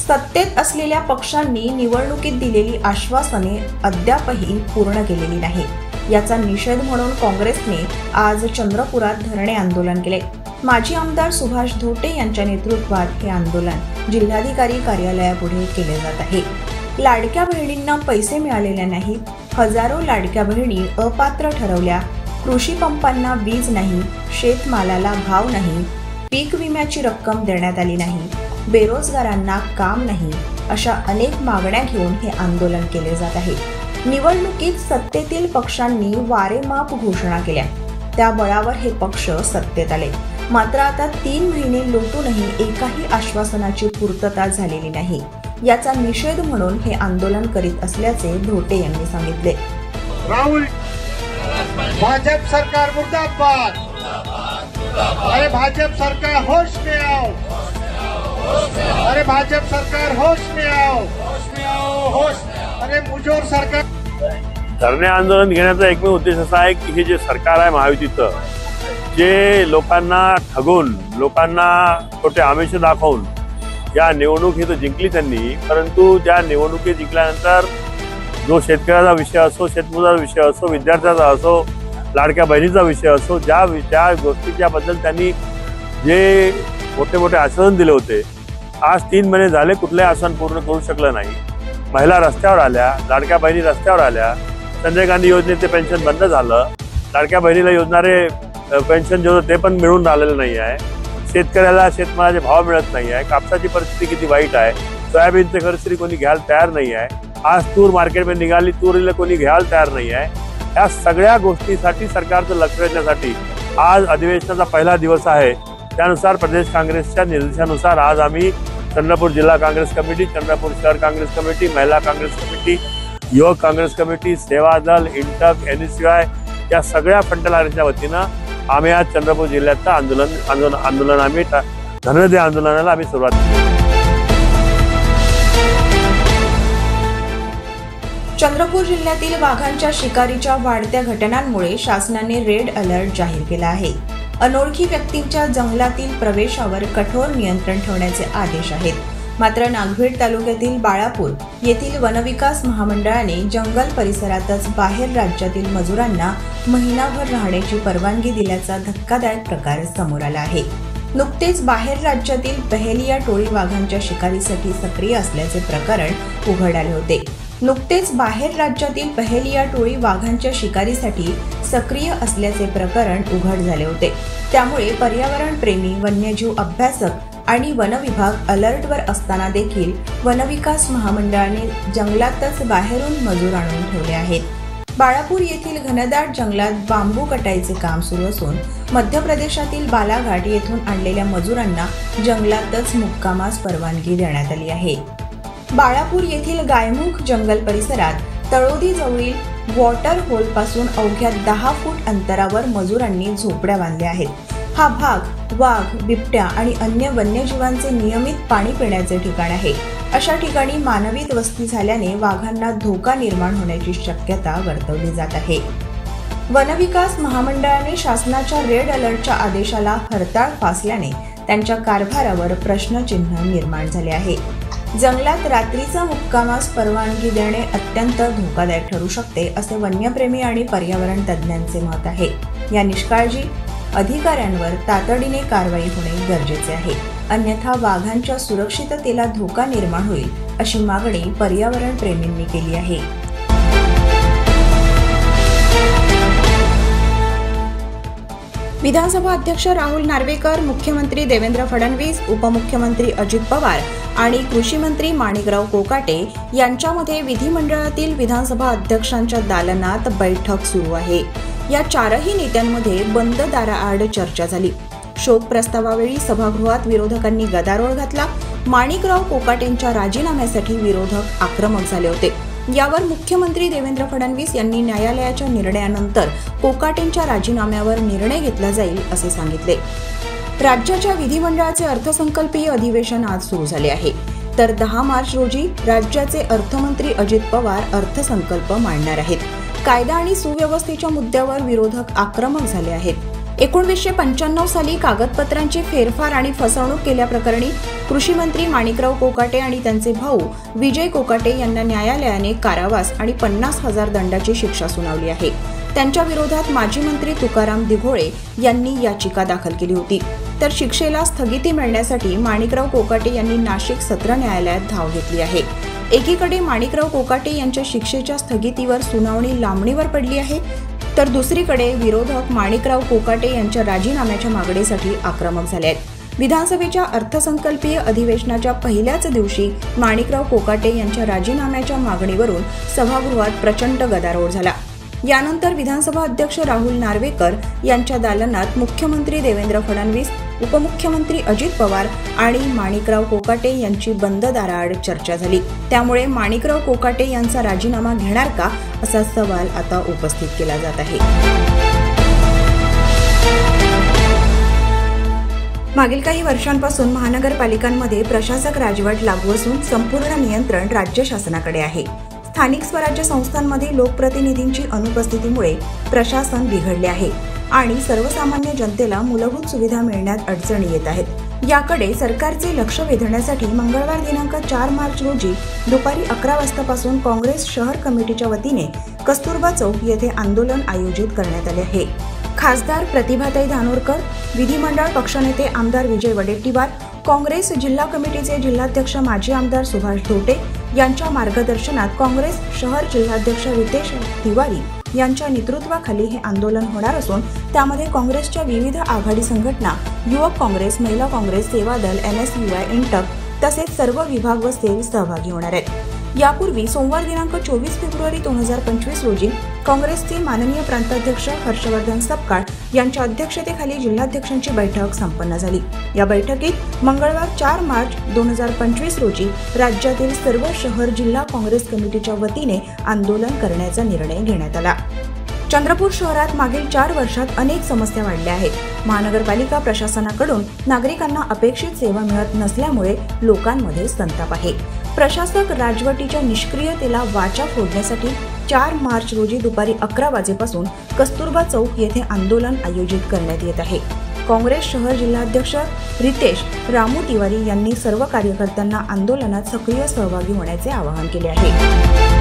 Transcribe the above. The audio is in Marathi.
सत्तेत असलेल्या पक्षांनी निवडणुकीत दिलेली आश्वासने अद्यापही पूर्ण केलेली नाही। याचा निषेध म्हणून काँग्रेसने आज चंद्रपुरात धरणे आंदोलन केले। माजी आमदार सुभाष धोटे यांच्या नेतृत्वात हे आंदोलन जिल्हाधिकारी कार्यालयापुढे केले जात आहे। लाडक्या बहिणींना पैसे मिळालेले नाहीत, हजारो लाडक्या बहिणी अपात्र ठरवल्या, कृषी पंपांना वीज नाही, शेतमालाला भाव नाही, पीक विम्याची रक्कम देण्यात आली नाही, बेरोजगारांना काम नाही, अशा अनेक मागण्या घेऊन हे आंदोलन केले जात आहे। निवडणुकीत सत्तेतील पक्षांनी वारेमाप घोषणा केल्या, त्या बळावर हे पक्ष सत्तेत आले। मात्र आता 3 महिने लोटूनही एकाही आश्वासनाची पूर्तता झालेली नाही। याचा निषेध म्हणून हे आंदोलन करीत असल्याचे धोटे यांनी सांगितले। राहुल भाजप सरकार मुर्दाबाद, अरे भाजप सरकार होश में आओ, अरे भाजप सरकार होश में आओ, होश, अरे मुजोर सरकार। धरणे आंदोलन घेण्याचा एकमेव उद्देश असा आहे की हे जे सरकार आहे महायुतीचं, जे लोकांना ठगून, लोकांना छोटे आमिष दाखवून या निवडणूक ही तर जिंकली त्यांनी, परंतु त्या निवडणुकी जिंकल्यानंतर जो शेतकऱ्याचा विषय असो, शेतमजुराचा विषय असो, विद्यार्थ्याचा असो, लाडक्या बहिणीचा विषय असो, ज्या गोष्टीच्याबद्दल त्यांनी जे मोठे मोठे आश्वासन दिले होते, आज 3 महिने झाले कुठलेही आश्वासन पूर्ण करू शकलं नाही। महिला रस्त्यावर आल्या, लाडक्या बहिणी रस्त्यावर आल्या, संजय गांधी योजनेचे पेन्शन बंद झालं, लाडक्या बहिणीला योजणारे पेन्शन जे होतं ते पण मिळून राहिलेलं नाही आहे, शेतकऱ्याला शेतमालाचे भाव मिळत नाही आहे, कापसाची परिस्थिती किती वाईट आहे, सोयाबीनचे खर्च कोणी घ्यायला तयार नाही आहे, आज तूर मार्केटमध्ये निघाली, तुरीला कोणी घ्यायला तयार नाही आहे। या सगळ्या गोष्टीसाठी सरकारचं लक्ष वेधण्यासाठी आज अधिवेशनाचा पहिला दिवस आहे। त्यानुसार प्रदेश काँग्रेसच्या निर्देशानुसार आज आम्ही चंद्रपूर जिल्हा काँग्रेस कमिटी, चंद्रपूर शहर काँग्रेस कमिटी, महिला काँग्रेस कमिटी, युवक काँग्रेस कमिटी, सेवा दल, इंटक, NSY या सगळ्या फंटलाच्या वतीनं आम्ही आज चंद्रपूर जिल्ह्याचं आंदोलन आम्ही धनदे आंदोलनाला आम्ही सुरुवात केली। चंद्रपूर जिल्ह्यातील वाघांच्या शिकारीच्या वाढत्या घटनांमुळे शासनाने रेड अलर्ट जाहीर केला आहे। अनोळखी व्यक्तींच्या जंगलातील प्रवेशावर कठोर नियंत्रण ठेवण्याचे आदेश आहेत। मात्र नागभीड तालुक्यातील बाळापूर येथील वनविकास महामंडळाने जंगल परिसरातच बाहेर राज्यातील मजुरांना महिनाभर राहण्याची परवानगी दिल्याचा धक्कादायक प्रकार समोर आला आहे। नुकतेच बाहेर राज्यातील बहेलिया टोळी वाघांच्या शिकारीसाठी सक्रिय असल्याचे प्रकरण उघड आले होते। नुकतेच बाहेर राज्यातील बहेलिया टोळी वाघांच्या शिकारीसाठी सक्रिय असल्याचे प्रकरण उघड झाले होते। त्यामुळे पर्यावरण प्रेमी, वन्यजीव अभ्यासक आणि वन विभाग अलर्टवर असताना देखील वनविकास महामंडळाने जंगलातच बाहेरून मजूर आणून ठेवले आहेत। बाळापूर येथील घनदाट जंगलात बांबू कटाईचे काम सुरू असून मध्य प्रदेशातील बालाघाट येथून आणलेल्या मजुरांना जंगलातच मुक्कामास परवानगी देण्यात आली आहे। बाळापूर येथील गायमुख जंगल परिसरात तळोदी जवळील वॉटर होल पासून अवघ्या 10 फूट अंतरावर मजुरांनी झोपड्या बांधल्या आहेत। हा भाग वाघ, बिबट्या आणि अन्य वन्यजीवांचे नियमित पाणी पिण्याचे ठिकाण आहे। अशा ठिकाणी मानवी वस्ती झाल्याने वाघांना धोका निर्माण होण्याची शक्यता वर्तवली जात आहे। वनविकास महामंडळाने शासनाच्या रेड अलर्टच्या आदेशाला हरताळ फासल्याने त्यांच्या कारभारावर प्रश्नचिन्ह निर्माण झाले आहे। जंगलात रात्रीचा मुक्कामास परवानगी देणे अत्यंत धोकादायक ठरू शकते असे वन्यप्रेमी आणि पर्यावरण तज्ज्ञांचे मत आहे। या निष्काळजी अधिकाऱ्यांवर तातडीने कारवाई होणे गरजेचे आहे, अन्यथा वाघांच्या सुरक्षिततेला धोका निर्माण होईल अशी मागणी पर्यावरण प्रेमींनी केली आहे। विधानसभा अध्यक्ष राहुल नार्वेकर, मुख्यमंत्री देवेंद्र फडणवीस, उपमुख्यमंत्री अजित पवार आणि कृषी मंत्री माणिकराव कोकाटे यांच्यामध्ये विधिमंडळातील विधानसभा अध्यक्षांच्या दालनात बैठक सुरू आहे। या 4ही नेत्यांमध्ये बंद दाराआड चर्चा झाली। शोक प्रस्तावावेळी सभागृहात विरोधकांनी गदारोळ घातला। माणिकराव कोकाटेंच्या राजीनाम्यासाठी विरोधक आक्रमक झाले होते। यावर मुख्यमंत्री देवेंद्र फडणवीस यांनी न्यायालयाच्या निर्णयानंतर कोकाटेंच्या राजीनाम्यावर निर्णय घेतला जाईल असे सांगितले। राज्याच्या विधिमंडळाचे अर्थसंकल्पीय अधिवेशन आज सुरू झाले आहे, तर 10 मार्च रोजी राज्याचे अर्थमंत्री अजित पवार अर्थसंकल्प मांडणार आहेत। कायदा आणि सुव्यवस्थेच्या मुद्द्यावर विरोधक आक्रमक झाले आहेत। 1995 साली कागदपत्रांची फेरफार आणि फसवणूक केल्याप्रकरणी कृषी मंत्री माणिकराव कोकाटे आणि त्यांचे भाऊ विजय कोकाटे यांना न्यायालयाने कारावास आणि 50,000 दंडाची शिक्षा सुनावली आहे। त्यांच्या विरोधात माजी मंत्री तुकाराम दिघोळे यांनी याचिका दाखल केली होती। तर शिक्षेला स्थगिती मिळण्यासाठी माणिकराव कोकाटे यांनी नाशिक सत्र न्यायालयात धाव घेतली आहे। एकीकडे माणिकराव कोकाटे यांच्या शिक्षेच्या स्थगितीवर सुनावणी लांबणीवर पडली आहे, तर दुसरीकडे विरोधक माणिकराव कोकाटे यांच्या राजीनाम्याच्या मागणीसाठी आक्रमक झाले आहेत। विधानसभेच्या अर्थसंकल्पीय अधिवेशनाच्या पहिल्याच दिवशी माणिकराव कोकाटे यांच्या राजीनाम्याच्या मागणीवरून सभागृहात प्रचंड गदारोळ झाला। यानंतर विधानसभा अध्यक्ष राहुल नार्वेकर यांच्या दालनात मुख्यमंत्री देवेंद्र फडणवीस, उपमुख्यमंत्री अजित पवार आणि माणिकराव कोकाटे यांची बंद दाराआड चर्चा झाली। त्यामुळे माणिकराव कोकाटे यांचा राजीनामा घेणार का असा सवाल आता उपस्थित केला जात आहे। मागील काही वर्षांपासून महानगरपालिकांमध्ये प्रशासक राजवट लागू असून संपूर्ण नियंत्रण राज्य शासनाकडे आहे। स्थानिक स्वराज्य संस्थांमध्ये लोकप्रतिनिधींची अनुपस्थितीमुळे प्रशासन बिघडले आहे आणि सर्वसामान्य जनतेला मूलभूत सुविधा मिळण्यात अडचणी येत आहेत। याकडे सरकारचे लक्ष वेधण्यासाठी मंगळवार दिनांक 4 मार्च रोजी दुपारी 11 वाजतापासून काँग्रेस शहर कमिटीच्या वतीने कस्तुरबा चौक येथे आंदोलन आयोजित करण्यात आले आहे। खासदार प्रतिभाताई धानोरकर, विधिमंडळ पक्षनेते आमदार विजय वडेट्टीवार, काँग्रेस जिल्हा कमिटीचे जिल्हाध्यक्ष माजी आमदार सुभाष धोटे यांच्या मार्गदर्शनात काँग्रेस शहर जिल्हाध्यक्ष रितेश तिवारी यांच्या नेतृत्वाखाली हे आंदोलन होणार असून त्यामध्ये काँग्रेसच्या विविध आघाडी संघटना, युवक काँग्रेस, महिला काँग्रेस, सेवा दल, NSUI, इंटक तसेच सर्व विभाग व सेल सहभागी होणार आहेत। यापूर्वी सोमवार दिनांक 24 फेब्रुवारी 2025 रोजी काँग्रेसचे माननीय प्रांताध्यक्ष हर्षवर्धन सपकाळ यांच्या अध्यक्षतेखाली जिल्हाध्यक्षांची बैठक संपन्न झाली। या बैठकीत मंगळवार 4 मार्च 2025 रोजी राज्यातील सर्व शहर जिल्हा काँग्रेस कमिटीच्या वतीने आंदोलन करण्याचा निर्णय घेण्यात आला। चंद्रपूर शहरात मागील 4 वर्षात अनेक समस्या वाढल्या आहेत। महानगरपालिका प्रशासनाकडून नागरिकांना अपेक्षित सेवा मिळत नसल्यामुळे लोकांमध्ये संताप आहे। प्रशासक राजवटीच्या निष्क्रियतेला वाचा फोडण्यासाठी 4 मार्च रोजी दुपारी 11 वाजेपासून कस्तुरबा चौक येथे आंदोलन आयोजित करण्यात येत आहे। काँग्रेस शहर जिल्हाध्यक्ष रितेश रामू तिवारी यांनी सर्व कार्यकर्त्यांना आंदोलनात सक्रिय सहभागी होण्याचे आवाहन केले आहे।